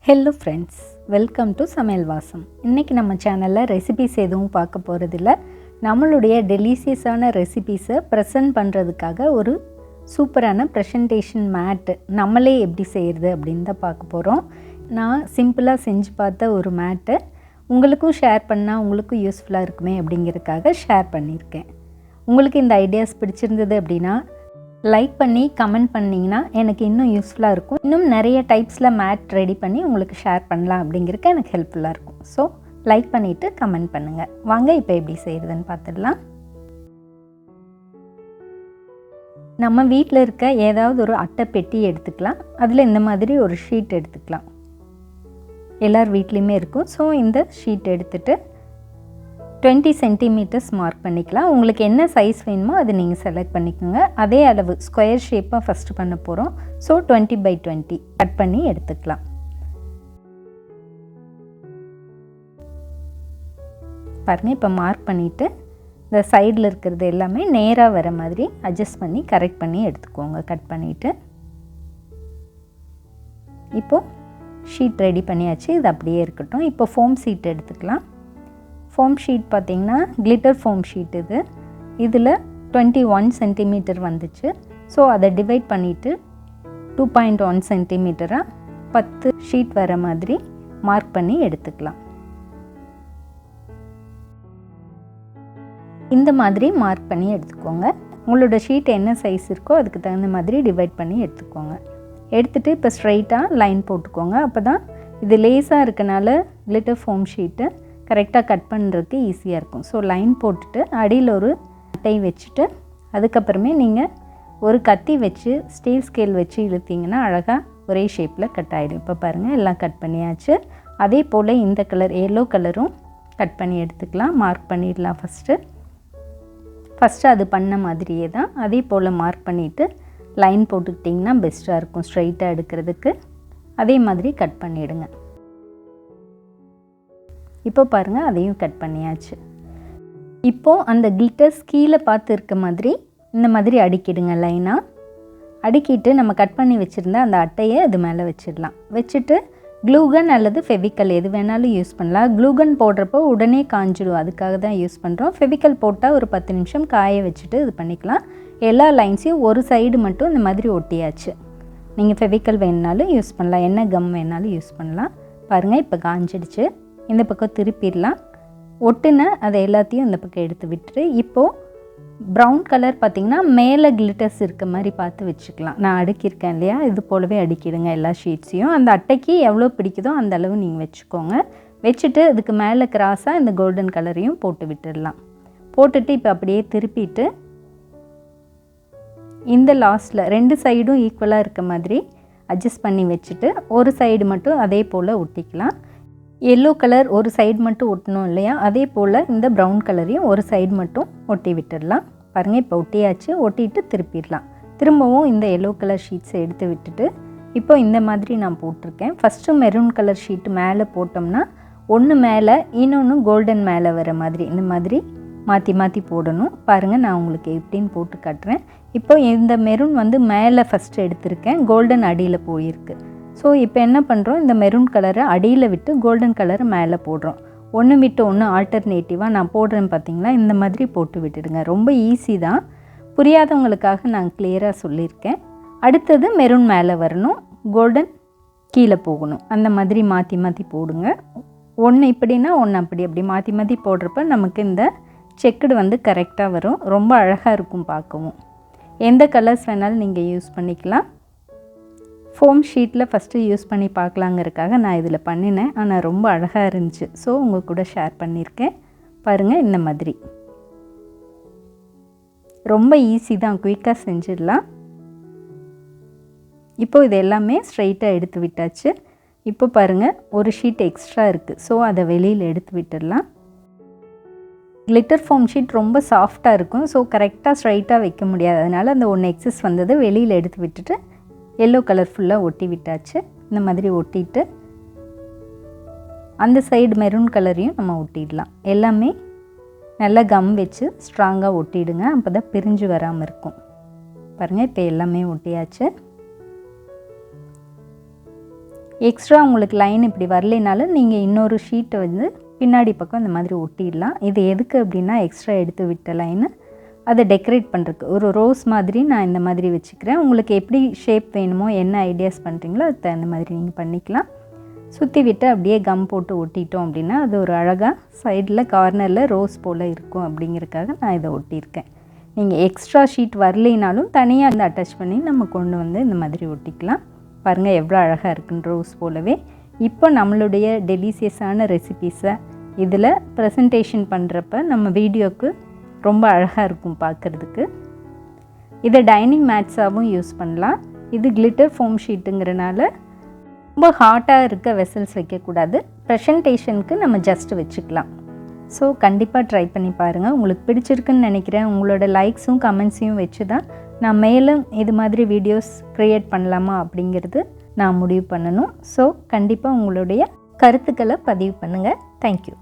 Hello friends, welcome to சமையல் வாசம். இன்றைக்கி நம்ம சேனலில் ரெசிபீஸ் எதுவும் பார்க்க போகிறதில்ல. நம்மளுடைய டெலிஷியஸான ரெசிபீஸை ப்ரெசென்ட் பண்ணுறதுக்காக ஒரு சூப்பரான ப்ரெசன்டேஷன் மேட்டு நம்மளே எப்படி செய்கிறது அப்படின்னு தான் பார்க்க போகிறோம். நான் சிம்பிளாக செஞ்சு பார்த்த ஒரு மேட்டு உங்களுக்கும் ஷேர் பண்ணால் உங்களுக்கும் யூஸ்ஃபுல்லாக இருக்குமே அப்படிங்கிறதுக்காக ஷேர் பண்ணியிருக்கேன். உங்களுக்கு இந்த ஐடியாஸ் பிடிச்சிருந்தது அப்படின்னா லைக் பண்ணி கமெண்ட் பண்ணிங்கன்னா எனக்கு இன்னும் யூஸ்ஃபுல்லாக இருக்கும். இன்னும் நிறைய டைப்ஸில் மேட் ரெடி பண்ணி உங்களுக்கு ஷேர் பண்ணலாம் அப்படிங்கிறதுக்கு எனக்கு ஹெல்ப்ஃபுல்லாக இருக்கும். ஸோ லைக் பண்ணிவிட்டு கமெண்ட் பண்ணுங்கள். வாங்க இப்போ எப்படி செய்கிறதுன்னு பார்த்துடலாம். நம்ம வீட்டில் இருக்க ஏதாவது ஒரு அட்டை பெட்டி எடுத்துக்கலாம். அதில் இந்த மாதிரி ஒரு ஷீட் எடுத்துக்கலாம். எல்லார் வீட்லேயுமே இருக்கும். ஸோ இந்த ஷீட் எடுத்துகிட்டு 20 சென்டிமீட்டர்ஸ் மார்க் பண்ணிக்கலாம். உங்களுக்கு என்ன சைஸ் வேணுமோ அது நீங்கள் செலக்ட் பண்ணிக்கோங்க. அதே அளவு ஸ்கொயர் ஷேப்பாக ஃபஸ்ட்டு பண்ண போகிறோம். ஸோ 20x20 கட் பண்ணி எடுத்துக்கலாம். பாருங்கள், இப்போ மார்க் பண்ணிவிட்டு இந்த சைடில் இருக்கிறது எல்லாமே நேராக வர மாதிரி அட்ஜஸ்ட் பண்ணி கரெக்ட் பண்ணி எடுத்துக்கோங்க. கட் பண்ணிவிட்டு இப்போது ஷீட் ரெடி பண்ணியாச்சு. இது அப்படியே இருக்கட்டும். இப்போ ஃபோம் ஷீட் எடுத்துக்கலாம். ஃபோம் ஷீட் பார்த்திங்கன்னா கிளிட்டர் ஃபோம் ஷீட் இதில் 21 சென்டிமீட்டர் வந்துச்சு. ஸோ அதை டிவைட் பண்ணிவிட்டு 2.1 சென்டிமீட்டராக 10 ஷீட் வர மாதிரி மார்க் பண்ணி எடுத்துக்கலாம். இந்த மாதிரி மார்க் பண்ணி எடுத்துக்கோங்க. உங்களோட ஷீட் என்ன சைஸ் இருக்கோ அதுக்கு தகுந்த மாதிரி டிவைட் பண்ணி எடுத்துக்கோங்க. எடுத்துகிட்டு இப்போ ஸ்ட்ரைட்டாக லைன் போட்டுக்கோங்க. அப்போ தான் இது லேஸாக இருக்கனால கிளிட்டர் ஃபோம் ஷீட்டு கரெக்டாக கட் பண்ணுறதுக்கு ஈஸியாக இருக்கும். ஸோ லைன் போட்டுட்டு அடியில் ஒரு அட்டை வச்சுட்டு அதுக்கப்புறமே நீங்கள் ஒரு கத்தி வச்சு ஸ்டீல் ஸ்கேல் வச்சு இழுத்திங்கன்னா அழகாக ஒரே ஷேப்பில் கட் ஆகிடும். இப்போ பாருங்கள், எல்லாம் கட் பண்ணியாச்சு. அதே போல் இந்த கலர் எல்லோ கலரும் கட் பண்ணி எடுத்துக்கலாம். மார்க் பண்ணிடலாம். ஃபஸ்ட்டு அது பண்ண மாதிரியே தான் அதே போல் மார்க் பண்ணிவிட்டு லைன் போட்டுக்கிட்டிங்கன்னா பெஸ்ட்டாக இருக்கும் ஸ்ட்ரைட்டாக எடுக்கிறதுக்கு. அதே மாதிரி கட் பண்ணிவிடுங்க. இப்போ பாருங்கள், அதையும் கட் பண்ணியாச்சு. இப்போது அந்த கிளிட்டர்ஸ் கீழே பார்த்து இருக்க மாதிரி இந்த மாதிரி அடுக்கிடுங்க. லைனாக அடுக்கிட்டு நம்ம கட் பண்ணி வச்சுருந்த அந்த அட்டையை அது மேலே வச்சிடலாம். வச்சுட்டு க்ளூகன் அல்லது ஃபெவிக்கல் எது வேணாலும் யூஸ் பண்ணலாம். க்ளூகன் போடுறப்போ உடனே காஞ்சிடும், அதுக்காக தான் யூஸ் பண்ணுறோம். ஃபெவிக்கல் போட்டால் ஒரு 10 நிமிஷம் காய வச்சுட்டு இது பண்ணிக்கலாம். எல்லா லைன்ஸையும் ஒரு சைடு மட்டும் இந்த மாதிரி ஒட்டியாச்சு. நீங்கள் ஃபெவிக்கல் வேணுனாலும் யூஸ் பண்ணலாம், என்ன கம் வேணாலும் யூஸ் பண்ணலாம். பாருங்கள், இப்போ காஞ்சிடுச்சு. இந்த பக்கம் திருப்பிடலாம். ஒட்டுன அதை எல்லாத்தையும் இந்த பக்கம் எடுத்து விட்டுட்டு இப்போது ப்ரௌன் கலர் பார்த்திங்கன்னா மேலே கிளிட்டர்ஸ் இருக்க மாதிரி பார்த்து வச்சுக்கலாம். நான் அடுக்கியிருக்கேன் இல்லையா, இது போலவே அடுக்கிடுங்க எல்லா ஷீட்ஸையும். அந்த அட்டைக்கு எவ்வளோ பிடிக்குதோ அந்த அளவு நீங்கள் வச்சுக்கோங்க. வச்சுட்டு அதுக்கு மேலே கிராஸாக இந்த கோல்டன் கலரையும் போட்டு விட்டுடலாம். போட்டுட்டு இப்போ அப்படியே திருப்பிட்டு இந்த லாஸ்ட்டில் 2 சைடும் ஈக்குவலாக இருக்க மாதிரி அட்ஜஸ்ட் பண்ணி வச்சுட்டு ஒரு சைடு மட்டும் அதே போல் ஒட்டிக்கலாம். எல்லோ கலர் ஒரு சைடு மட்டும் ஒட்டணும் இல்லையா, அதே போல் இந்த ப்ரௌன் கலரையும் ஒரு சைடு மட்டும் ஒட்டி விட்டுடலாம். பாருங்கள், இப்போ ஒட்டியாச்சு. ஒட்டிட்டு திருப்பிடலாம். திரும்பவும் இந்த எல்லோ கலர் ஷீட்ஸை எடுத்து விட்டுட்டு இப்போ இந்த மாதிரி நான் போட்டிருக்கேன். ஃபஸ்ட்டு மெரூன் கலர் ஷீட்டு மேலே போட்டோம்னா ஒன்று மேலே இன்னொன்று கோல்டன் மேலே வர மாதிரி இந்த மாதிரி மாற்றி மாற்றி போடணும். பாருங்கள், நான் உங்களுக்கு எப்படின்னு போட்டு காட்டுறேன். இப்போ இந்த மெரூன் மேலே ஃபஸ்ட்டு எடுத்திருக்கேன், கோல்டன் அடியில் போயிருக்கு. ஸோ இப்போ என்ன பண்ணுறோம், இந்த மெரூன் கலரை அடியில் விட்டு கோல்டன் கலரை மேலே போடுறோம். ஒன்று விட்டு ஒன்று ஆல்டர்னேட்டிவாக நான் போடுறேன் பார்த்தீங்களா, இந்த மாதிரி போட்டு விட்டுடுங்க. ரொம்ப ஈஸி தான், புரியாதவங்களுக்காக நான் கிளியராக சொல்லியிருக்கேன். அடுத்தது மெரூன் மேலே வரணும், கோல்டன் கீழே போகணும். அந்த மாதிரி மாற்றி மாற்றி போடுங்க. ஒன்று இப்படின்னா ஒன்று அப்படி மாற்றி மாற்றி போடுறப்ப நமக்கு இந்த செக்குடு கரெக்டாக வரும். ரொம்ப அழகாக இருக்கும் பார்க்கவும். எந்த கலர்ஸ் வேணாலும் நீங்கள் யூஸ் பண்ணிக்கலாம். ஃபோம் ஷீட்டில் ஃபஸ்ட்டு யூஸ் பண்ணி பார்க்கலாங்கிறதுக்காக நான் இதில் பண்ணினேன். ஆனால் ரொம்ப அழகாக இருந்துச்சு. ஸோ உங்கள் கூட ஷேர் பண்ணியிருக்கேன். பாருங்கள், இந்த மாதிரி ரொம்ப ஈஸி தான், குயிக்காக செஞ்சிடலாம். இப்போது இது எல்லாமே ஸ்ட்ரைட்டாக எடுத்து விட்டாச்சு. இப்போ பாருங்கள், ஒரு ஷீட் எக்ஸ்ட்ரா இருக்குது. ஸோ அதை வெளியில் எடுத்து விட்டுடலாம். கிளிட்டர் ஃபோம் ஷீட் ரொம்ப சாஃப்டாக இருக்கும். ஸோ கரெக்டாக ஸ்ட்ரைட்டாக வைக்க முடியாது. அதனால் அந்த ஒன்று எக்ஸஸ் வந்தது வெளியில் எடுத்து விட்டுட்டு எல்லோ கலர் ஃபுல்லாக ஒட்டி விட்டாச்சு. இந்த மாதிரி ஒட்டிட்டு அந்த சைடு மெரூன் கலரையும் நம்ம ஒட்டிடலாம். எல்லாமே நல்லா கம் வச்சு ஸ்ட்ராங்காக ஒட்டிடுங்க. அப்போ தான் பிரிஞ்சு வராமல் இருக்கும். பாருங்கள், இப்போ எல்லாமே ஒட்டியாச்சு. எக்ஸ்ட்ரா உங்களுக்கு லைன் இப்படி வரலைனாலும் நீங்கள் இன்னொரு ஷீட்டை வந்து பின்னாடி பக்கம் இந்த மாதிரி ஒட்டிடலாம். இது எதுக்கு அப்படின்னா எக்ஸ்ட்ரா எடுத்து விட்ட லைனு அதை டெக்கரேட் பண்ணுறதுக்கு ஒரு ரோஸ் மாதிரி நான் இந்த மாதிரி வச்சுக்கிறேன். உங்களுக்கு எப்படி ஷேப் வேணுமோ என்ன ஐடியாஸ் பண்ணுறீங்களோ அதுக்கு தகுந்த மாதிரி நீங்கள் பண்ணிக்கலாம். சுற்றி விட்டு அப்படியே கம் போட்டு ஒட்டிட்டோம் அப்படின்னா அது ஒரு அழகாக சைடில் கார்னரில் ரோஸ் போல் இருக்கும் அப்படிங்கிறதுக்காக நான் இதை ஒட்டியிருக்கேன். நீங்கள் எக்ஸ்ட்ரா ஷீட் வரலைனாலும் தனியாக வந்து அட்டாச் பண்ணி நம்ம கொண்டு வந்து இந்த மாதிரி ஒட்டிக்கலாம். பாருங்கள் எவ்வளோ அழகாக இருக்குன்னு ரோஸ் போலவே. இப்போ நம்மளுடைய டெலிசியஸான ரெசிபீஸை இதில் ப்ரெசன்டேஷன் பண்ணுறப்ப நம்ம வீடியோவுக்கு ரொம்ப அழகாக இருக்கும் பார்க்குறதுக்கு. இதை டைனிங் மேட்ஸாகவும் யூஸ் பண்ணலாம். இது கிளிட்டர் ஃபோம் ஷீட்டுங்கிறனால ரொம்ப ஹாட்டாக இருக்க வெசல்ஸ் வைக்கக்கூடாது. ப்ரெசன்டேஷனுக்கு நம்ம ஜஸ்ட் வச்சுக்கலாம். ஸோ கண்டிப்பாக ட்ரை பண்ணி பாருங்கள். உங்களுக்கு பிடிச்சிருக்குன்னு நினைக்கிறேன். உங்களோட லைக்ஸும் கமெண்ட்ஸையும் வச்சு தான் நான் மேலும் இது மாதிரி வீடியோஸ் க்ரியேட் பண்ணலாமா அப்படிங்கிறது நான் முடிவு பண்ணணும். ஸோ கண்டிப்பாக உங்களுடைய கருத்துக்களை பதிவு பண்ணுங்கள். தேங்க்யூ.